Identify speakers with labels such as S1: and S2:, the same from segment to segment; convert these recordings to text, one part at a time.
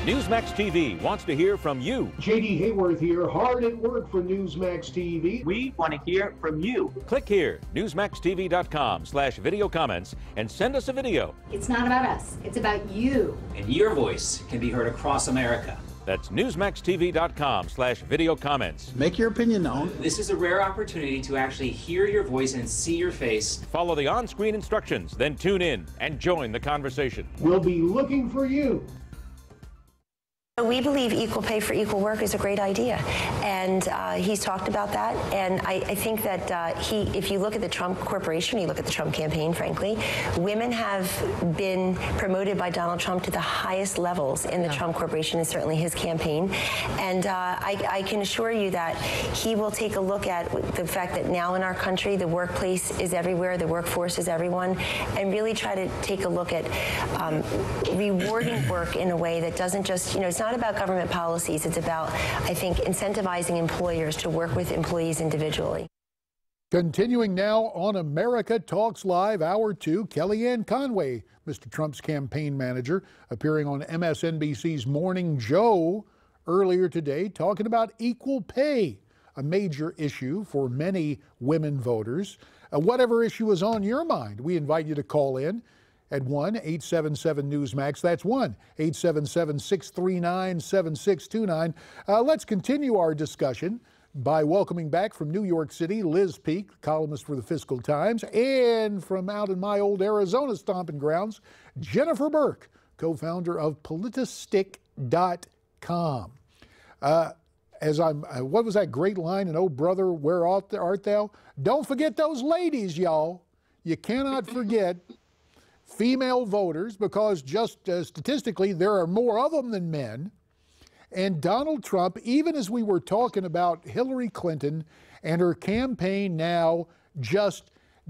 S1: Newsmax TV wants to hear from you.
S2: J.D. Hayworth here, hard at work for Newsmax TV.
S3: We want to hear from you.
S1: Click here, newsmaxtv.com/video comments, and send us a video.
S4: It's not about us, it's about you.
S3: And your voice can be heard across America.
S1: That's newsmaxtv.com/video comments.
S5: Make your opinion known.
S3: This is a rare opportunity to actually hear your voice and see your face.
S1: Follow the on-screen instructions, then tune in and join the conversation.
S2: We'll be looking for you.
S6: We believe equal pay for equal work is a great idea, and he's talked about that. And I think that if you look at the Trump Corporation, you look at the Trump campaign, frankly, women have been promoted by Donald Trump to the highest levels in the Trump Corporation and certainly his campaign. And I can assure you that he will take a look at the fact that now in our country, the workplace is everywhere, the workforce is everyone, and really try to take a look at rewarding work in a way that doesn't just, it's not about government policies. It's about, I think, incentivizing employers to work with employees individually.
S7: Continuing now on America Talks Live, Hour 2, Kellyanne Conway, Mr. Trump's campaign manager, appearing on MSNBC's Morning Joe earlier today, talking about equal pay, a major issue for many women voters. Whatever issue is on your mind, we invite you to call in at 1-877-NEWSMAX. That's 1-877-639-7629. Let's continue our discussion by welcoming back from New York City, Liz Peek, columnist for the Fiscal Times, and from out in my old Arizona stomping grounds, Jennifer Burke, co-founder of Politistick.com. What was that great line in Oh Brother, Where Art Thou? Don't forget those ladies, y'all. You cannot forget female voters, because just statistically, there are more of them than men. And Donald Trump, even as we were talking about Hillary Clinton and her campaign now,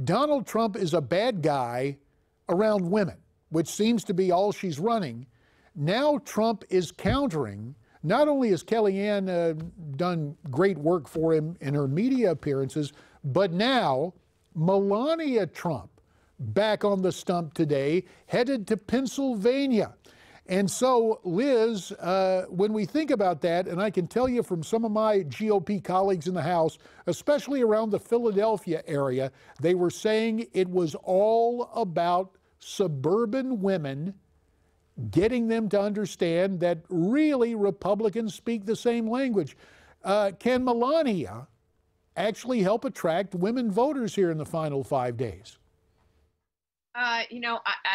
S7: Donald Trump is a bad guy around women, which seems to be all she's running. Now Trump is countering. Not only has Kellyanne done great work for him in her media appearances, but now Melania Trump, back on the stump today, headed to Pennsylvania. And so, Liz, when we think about that, and I can tell you from some of my GOP colleagues in the House, especially around the Philadelphia area, they were saying it was all about suburban women, getting them to understand that really Republicans speak the same language. Can Melania actually help attract women voters here in the final 5 days?
S8: I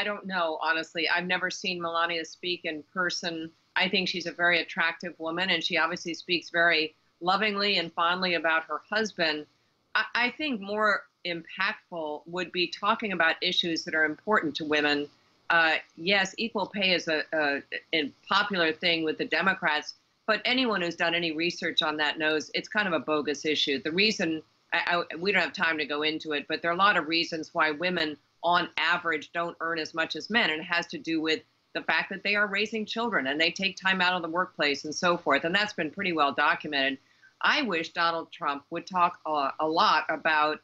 S8: don't know, honestly. I've never seen Melania speak in person. I think she's a very attractive woman, and she obviously speaks very lovingly and fondly about her husband. I think more impactful would be talking about issues that are important to women. Yes, equal pay is a popular thing with the Democrats, but anyone who's done any research on that knows it's kind of a bogus issue. The reason, we don't have time to go into it, but there are a lot of reasons why women on average don't earn as much as men, and it has to do with the fact that they are raising children and they take time out of the workplace and so forth, and that's been pretty well documented. I wish Donald Trump would talk a lot about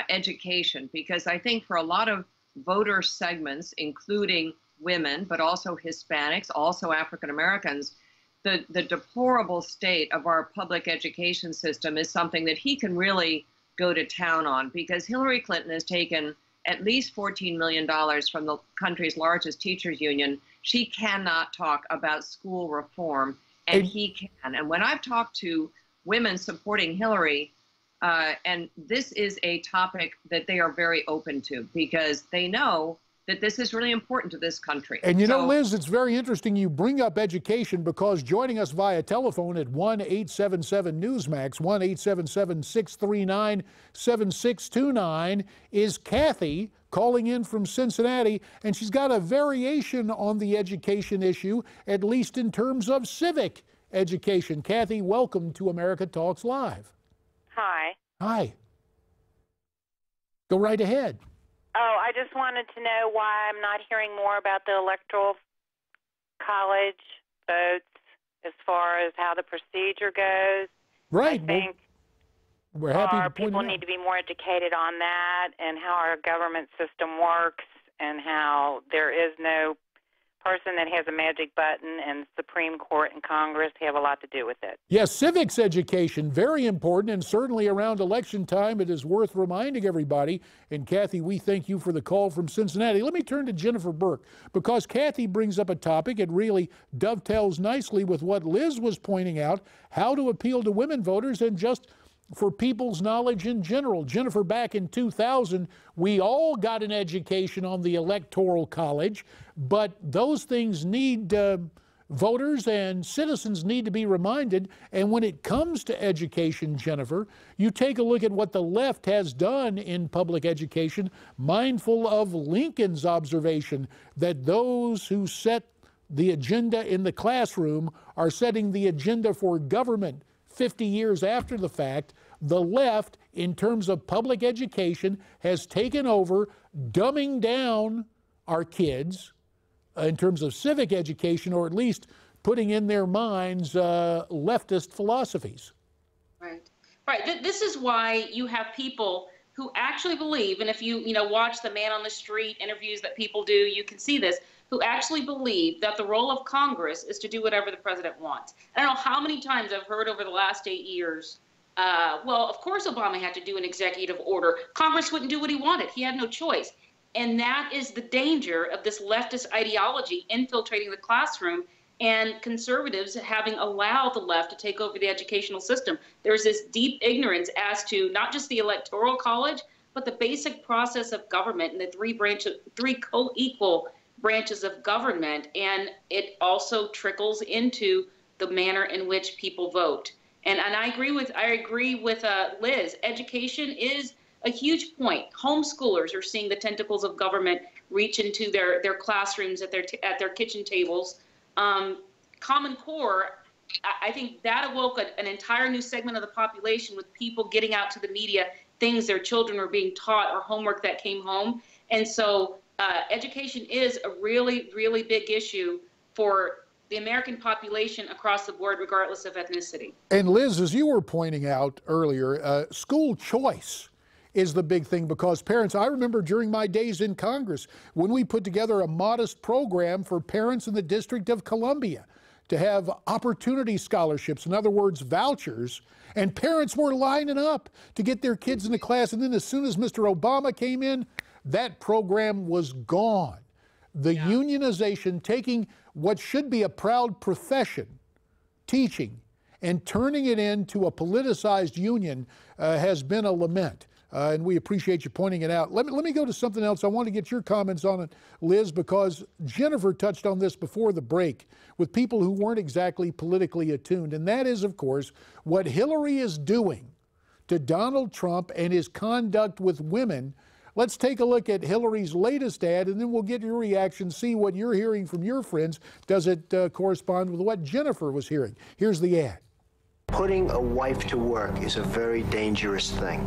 S8: education, because I think for a lot of voter segments, including women, but also Hispanics, also African Americans, the deplorable state of our public education system is something that he can really go to town on, because Hillary Clinton has taken at least $14 million from the country's largest teachers union. She cannot talk about school reform, and he can. And when I've talked to women supporting Hillary, and this is a topic that they are very open to, because they know that this is really important to this country.
S7: And you know, Liz, it's very interesting you bring up education, because joining us via telephone at 1-877-NEWSMAX, 1-877-639-7629, is Kathy, calling in from Cincinnati, and she's got a variation on the education issue, at least in terms of civic education. Kathy, welcome to America Talks Live.
S9: Hi.
S7: Hi. Go right ahead.
S9: Oh, I just wanted to know why I'm not hearing more about the Electoral College votes as far as how the procedure goes.
S7: Right.
S9: I think
S7: we're happy to point
S9: people need to be more educated on that, and how our government system works, and how there is no person that has a magic button, and Supreme Court and Congress have a lot to do with it.
S7: Yes, civics education, very important, and certainly around election time it is worth reminding everybody. And Kathy, we thank you for the call from Cincinnati. Let me turn to Jennifer Burke, because Kathy brings up a topic. It really dovetails nicely with what Liz was pointing out, how to appeal to women voters and just for people's knowledge in general. Jennifer, back in 2000, we all got an education on the Electoral College, but those things need, voters and citizens need to be reminded. And when it comes to education, Jennifer, you take a look at what the left has done in public education, mindful of Lincoln's observation that those who set the agenda in the classroom are setting the agenda for government. 50 years after the fact, the left, in terms of public education, has taken over, dumbing down our kids in terms of civic education, or at least putting in their minds leftist philosophies.
S5: Right. Right. This is why you have people who actually believe, and if you watch the man on the street interviews that people do, you can see this, who actually believe that the role of Congress is to do whatever the president wants. I don't know how many times I've heard over the last 8 years, well, of course Obama had to do an executive order. Congress wouldn't do what he wanted. He had no choice. And that is the danger of this leftist ideology infiltrating the classroom and conservatives having allowed the left to take over the educational system. There's this deep ignorance as to not just the Electoral College, but the basic process of government and the three co-equal branches of government, and it also trickles into the manner in which people vote. And I agree with Liz. Education is a huge point. Homeschoolers are seeing the tentacles of government reach into their classrooms, at their kitchen tables. Common Core, I think that awoke an entire new segment of the population, with people getting out to the media things their children were being taught or homework that came home. And so education is a really, really big issue for the American population across the board, regardless of ethnicity.
S7: And Liz, as you were pointing out earlier, school choice is the big thing, because parents, I remember during my days in Congress when we put together a modest program for parents in the District of Columbia to have opportunity scholarships, in other words, vouchers, and parents were lining up to get their kids into class. And then as soon as Mr. Obama came in, that program was gone. The unionization, taking what should be a proud profession, teaching, and turning it into a politicized union has been a lament. And we appreciate you pointing it out. Let me go to something else. I want to get your comments on it, Liz, because Jennifer touched on this before the break with people who weren't exactly politically attuned. And that is, of course, what Hillary is doing to Donald Trump and his conduct with women. Let's take a look at Hillary's latest ad, and then we'll get your reaction, see what you're hearing from your friends. Does it correspond with what Jennifer was hearing? Here's the ad.
S10: Putting a wife to work is a very dangerous thing.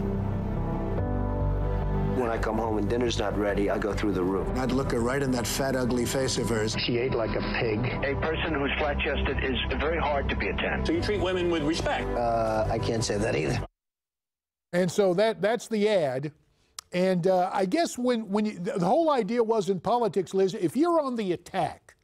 S10: When I come home and dinner's not ready, I go through the roof.
S11: I'd look her right in that fat, ugly face of hers.
S10: She ate like a pig. A person who's flat-chested is very hard to be a 10.
S12: So you treat women with respect?
S10: I can't say that either.
S7: And so that's the ad. And I guess when the whole idea was in politics, Liz, if you're on the attack,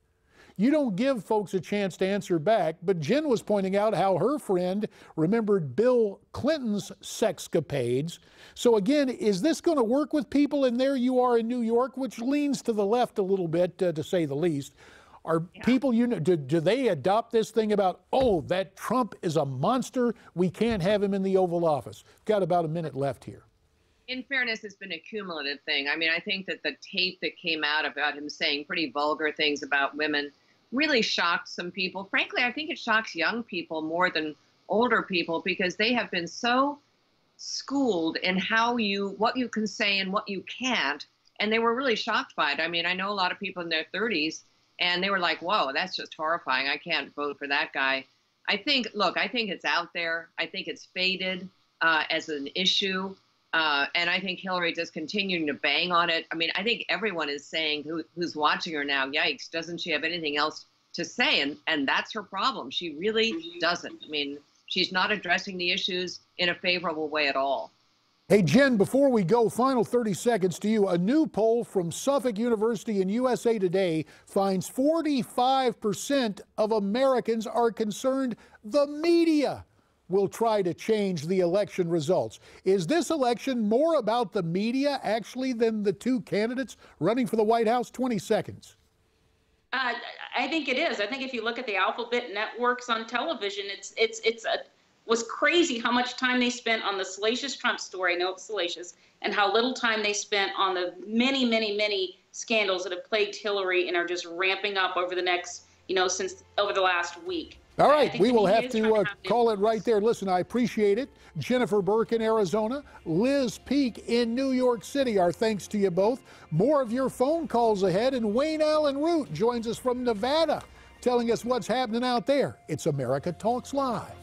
S7: you don't give folks a chance to answer back. But Jen was pointing out how her friend remembered Bill Clinton's sexcapades. So again, is this going to work with people? And there you are in New York, which leans to the left a little bit, to say the least. Are people, do they adopt this thing about, oh, that Trump is a monster, we can't have him in the Oval Office? Got about a minute left here.
S8: In fairness, it's been a cumulative thing. I mean, I think that the tape that came out about him saying pretty vulgar things about women really shocked some people. Frankly, I think it shocks young people more than older people, because they have been so schooled in what you can say and what you can't, and they were really shocked by it. I mean, I know a lot of people in their 30s, and they were like, whoa, that's just horrifying. I can't vote for that guy. I think it's out there. I think it's faded as an issue. And I think Hillary just continuing to bang on it. I mean, I think everyone is saying who's watching her now, yikes, doesn't she have anything else to say? And that's her problem. She really doesn't. I mean, she's not addressing the issues in a favorable way at all.
S7: Hey, Jen, before we go, final 30 seconds to you. A new poll from Suffolk University and USA Today finds 45% of Americans are concerned the media will try to change the election results. Is this election more about the media actually than the two candidates running for the White House? 20 seconds.
S5: I think it is. I think if you look at the alphabet networks on television, was crazy how much time they spent on the salacious Trump story. I know it's salacious, and how little time they spent on the many, many, many scandals that have plagued Hillary and are just ramping up over the next, since over the last week.
S7: All right, we will have to call it right there. Listen, I appreciate it. Jennifer Burke in Arizona, Liz Peek in New York City. Our thanks to you both. More of your phone calls ahead, and Wayne Allen Root joins us from Nevada, telling us what's happening out there. It's America Talks Live.